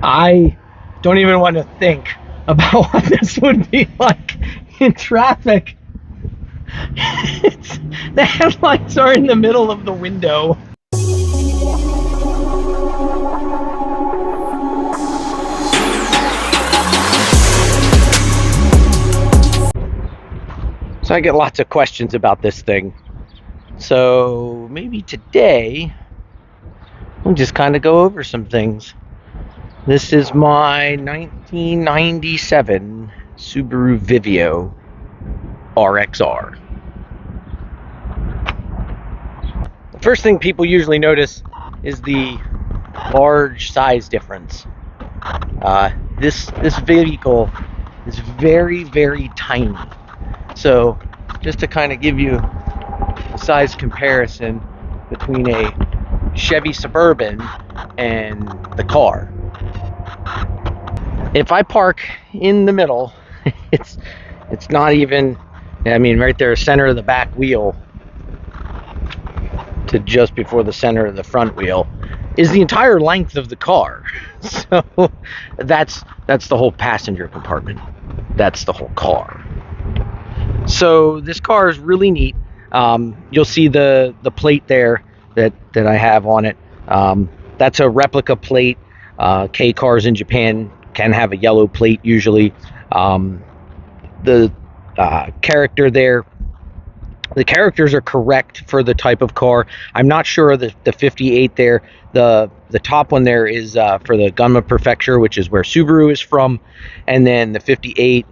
I don't even want to think about what this would be like in traffic. The headlights are in the middle of the window. So I get lots of questions about this thing. So maybe today we'll just kind of go over some things. This is my 1997 Subaru Vivio RX-R. The first thing people usually notice is the large size difference. This vehicle is very, very tiny. So just to kind of give you a size comparison between a Chevy Suburban and the car. If I park in the middle, it's not even, I mean, right there, center of the back wheel to just before the center of the front wheel is the entire length of the car. So that's the whole passenger compartment. That's the whole car. So this car is really neat. You'll see the plate there that I have on it. That's a replica plate. K cars in Japan can have a yellow plate usually. The character there, the characters are correct for the type of car. I'm not sure the 58 there. The top one there is for the Gunma Prefecture, which is where Subaru is from, and then the 58.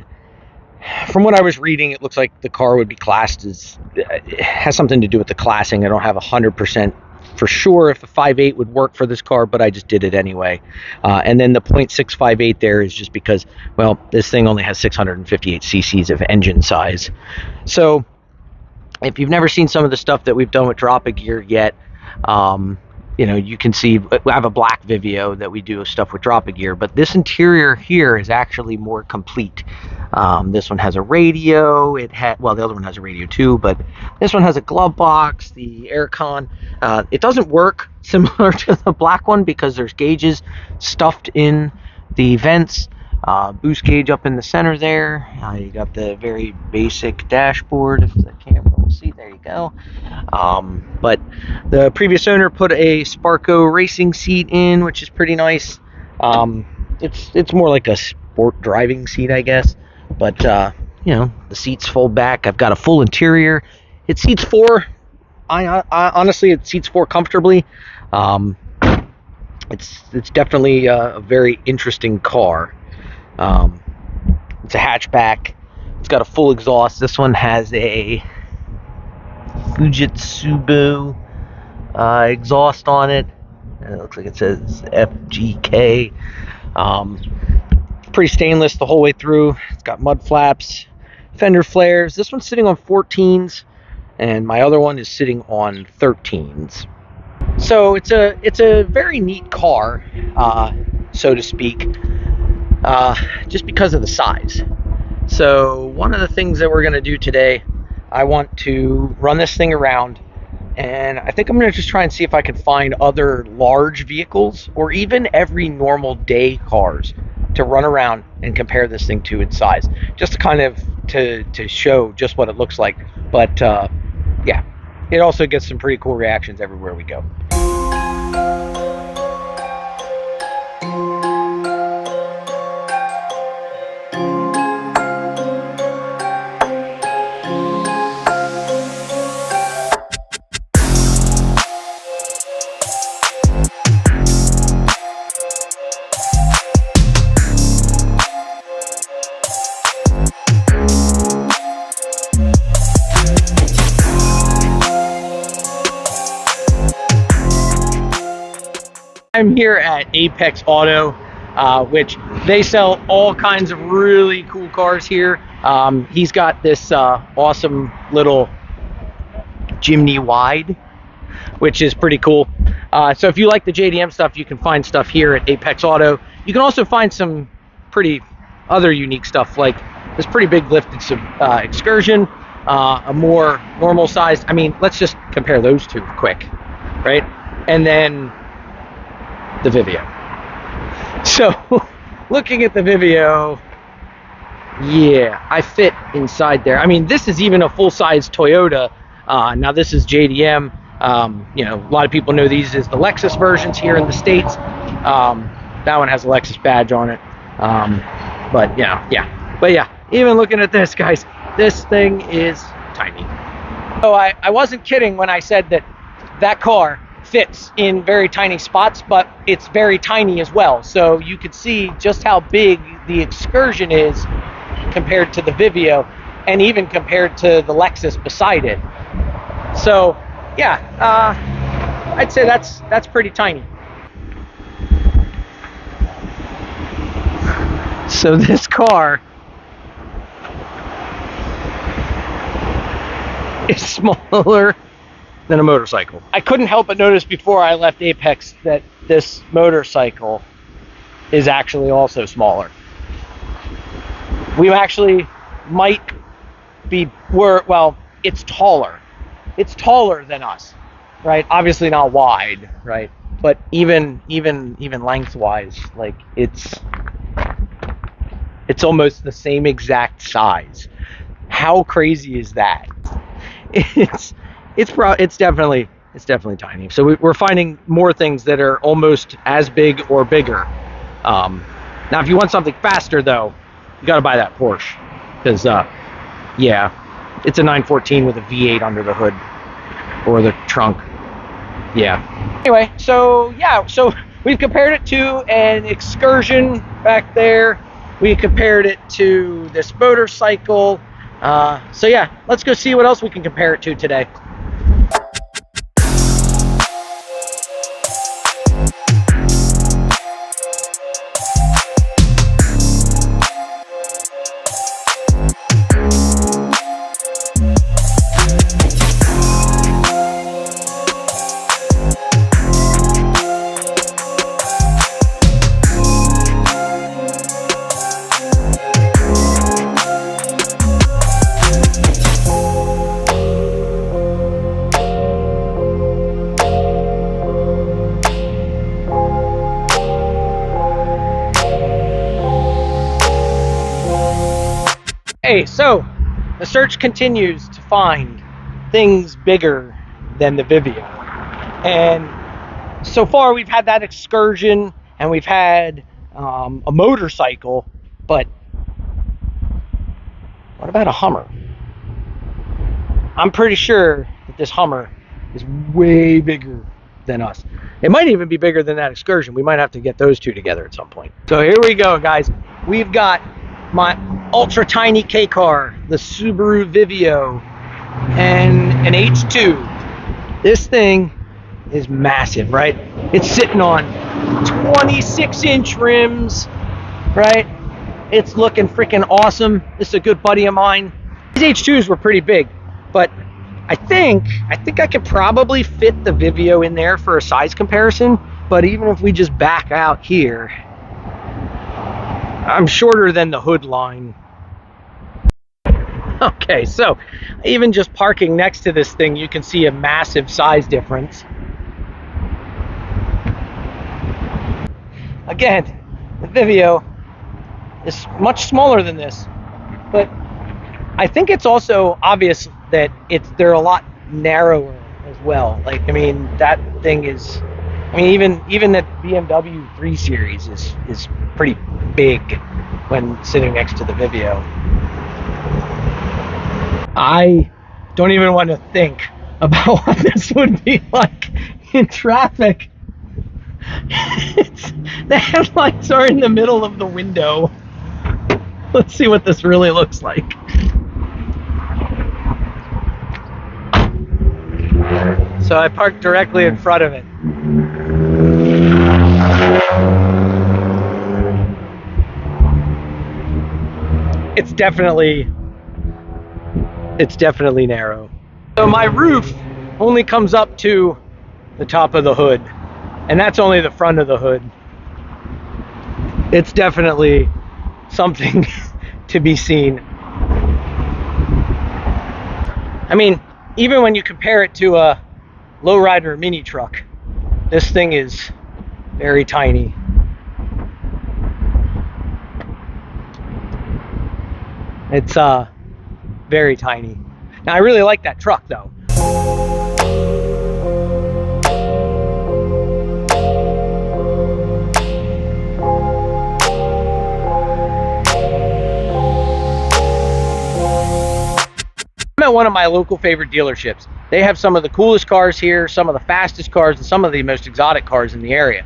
From what I was reading, it looks like the car would be classed as, it has something to do with the classing. I don't have 100% for sure if a 5.8 would work for this car, but I just did it anyway. And then the 0.658 there is just because, well, this thing only has 658 cc's of engine size. So if you've never seen some of the stuff that we've done with Drop-A-Gear yet, you know, you can see I have a black Vivio that we do stuff with Drop-A-Gear, but this interior here is actually more complete. This one has a radio. Well, the other one has a radio too, but this one has a glove box, the aircon. It doesn't work similar to the black one because there's gauges stuffed in the vents. Boost gauge up in the center there. You got the very basic dashboard. If the camera will see, there you go. But the previous owner put a Sparco racing seat in, which is pretty nice. It's more like a sport driving seat, I guess. But you know, the seats fold back. I've got a full interior. It seats four. I honestly, it seats four comfortably. It's definitely a very interesting car. It's a hatchback. It's got a full exhaust. This one has a Fujitsu exhaust on it. It looks like it says FGK. Pretty stainless the whole way through. It's got mud flaps, fender flares. This one's sitting on 14s, and my other one is sitting on 13s. So it's a very neat car, so to speak. Just because of the size. So one of the things that we're going to do today, I want to run this thing around, and I think I'm going to just try and see if I can find other large vehicles or even every normal day cars to run around and compare this thing to in size, just to kind of to show just what it looks like. But yeah, it also gets some pretty cool reactions everywhere we go. I'm here at Apex Auto, which they sell all kinds of really cool cars here. He's got this awesome little Jimny Wide, which is pretty cool. So if you like the JDM stuff, you can find stuff here at Apex Auto. You can also find some pretty other unique stuff, like this pretty big lifted Excursion, a more normal sized, I mean, let's just compare those two quick, right? And then the Vivio. So, looking at the Vivio, yeah, I fit inside there. I mean, this is even a full-size Toyota. Now this is JDM. You know, a lot of people know these as the Lexus versions here in the States. That one has a Lexus badge on it. But yeah, even looking at this, guys, this thing is tiny. So I wasn't kidding when I said that car fits in very tiny spots, but it's very tiny as well. So you could see just how big the Excursion is compared to the Vivio, and even compared to the Lexus beside it. So yeah, I'd say that's pretty tiny. So this car is smaller than a motorcycle. I couldn't help but notice before I left Apex that this motorcycle is actually also smaller. We actually might be, well, it's taller. It's taller than us, right? Obviously not wide, right? But even lengthwise, like it's almost the same exact size. How crazy is that? It's definitely tiny. So we're finding more things that are almost as big or bigger. Now, if you want something faster, though, you got to buy that Porsche, because yeah, it's a 914 with a V8 under the hood or the trunk. Yeah. Anyway, so yeah, so we've compared it to an Excursion back there. We compared it to this motorcycle. So yeah, let's go see what else we can compare it to today. Hey, so the search continues to find things bigger than the Vivio. And so far we've had that Excursion and we've had a motorcycle, but what about a Hummer? I'm pretty sure that this Hummer is way bigger than us. It might even be bigger than that Excursion. We might have to get those two together at some point. So here we go, guys. We've got my ultra tiny K car, the Subaru Vivio, and an H2. This thing is massive, right? It's sitting on 26-inch rims, right? It's looking freaking awesome. This is a good buddy of mine. These H2s were pretty big, but I think I could probably fit the Vivio in there for a size comparison. But even if we just back out here, I'm shorter than the hood line. Okay, so even just parking next to this thing, you can see a massive size difference. Again, the Vivio is much smaller than this, but I think it's also obvious that they're a lot narrower as well. Like, I mean, that thing is, I mean, even the BMW 3 Series is pretty big when sitting next to the Vivio. I don't even want to think about what this would be like in traffic. The headlights are in the middle of the window. Let's see what this really looks like. So I parked directly in front of it. It's definitely narrow. So my roof only comes up to the top of the hood, and that's only the front of the hood. It's definitely something to be seen. I mean, even when you compare it to a lowrider mini truck, this thing is very tiny. It's very tiny. Now I really like that truck though. I'm at one of my local favorite dealerships. They have some of the coolest cars here, some of the fastest cars, and some of the most exotic cars in the area.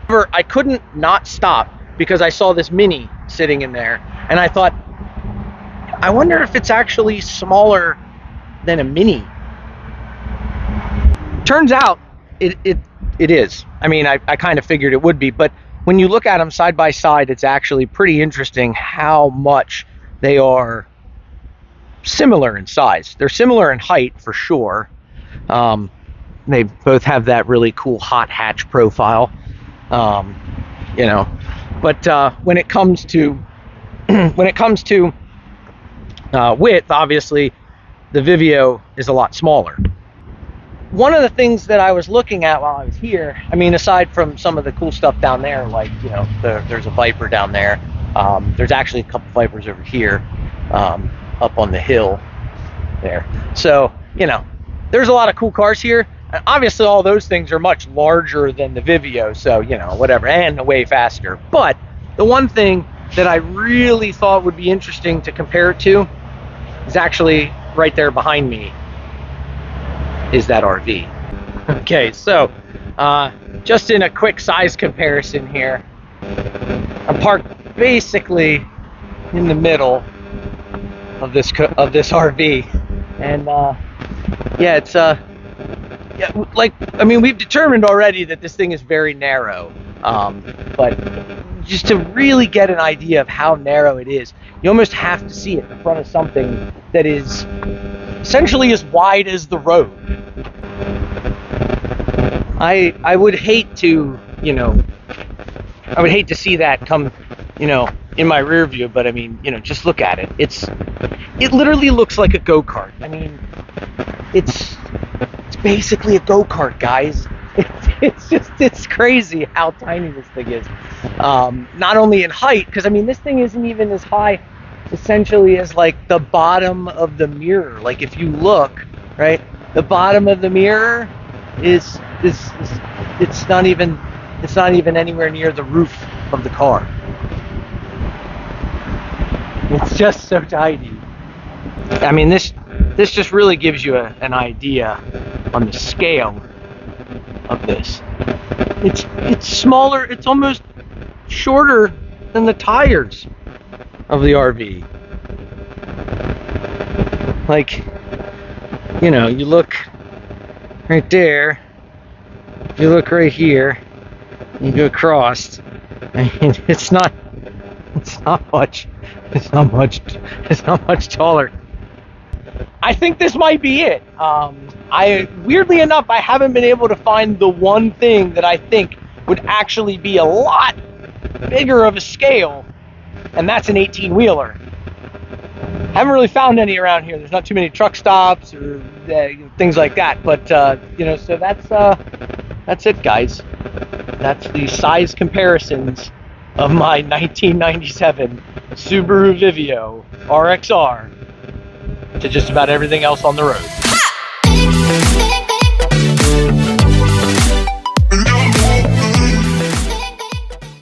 However, I couldn't not stop because I saw this Mini sitting in there, and I thought, I wonder if it's actually smaller than a Mini. Turns out it is. I mean, I kind of figured it would be, but when you look at them side by side, it's actually pretty interesting how much they are similar in size. They're similar in height for sure. They both have that really cool hot hatch profile, you know. But when it comes to width, obviously, the Vivio is a lot smaller. One of the things that I was looking at while I was here, I mean, aside from some of the cool stuff down there, like, you know, there's a Viper down there. There's actually a couple Vipers over here. Up on the hill there. So, you know, there's a lot of cool cars here. And obviously all those things are much larger than the Vivio, so, you know, whatever, and way faster. But the one thing that I really thought would be interesting to compare it to is actually right there behind me is that RV. Okay, so just in a quick size comparison here, I'm parked basically in the middle of this RV, and yeah, it's yeah, like, I mean, we've determined already that this thing is very narrow, but just to really get an idea of how narrow it is, you almost have to see it in front of something that is essentially as wide as the road. I would hate to, you know, I would hate to see that come, you know, in my rear view, but I mean, you know, just look at it. It literally looks like a go-kart. I mean, it's basically a go-kart, guys. It's crazy how tiny this thing is. Not only in height, because I mean, this thing isn't even as high essentially as like the bottom of the mirror. Like if you look, right, the bottom of the mirror is it's not even anywhere near the roof of the car. It's just so tiny. I mean, this just really gives you an idea on the scale of this. It's smaller. It's almost shorter than the tires of the RV. Like, you know, you look right there, you look right here, you go across, and it's not much taller. I think this might be it. Weirdly enough, I haven't been able to find the one thing that I think would actually be a lot bigger of a scale, and that's an 18-wheeler. Haven't really found any around here. There's not too many truck stops or things like that. But you know, so that's it, guys. That's the size comparisons of my 1997 Subaru Vivio RX-R to just about everything else on the road.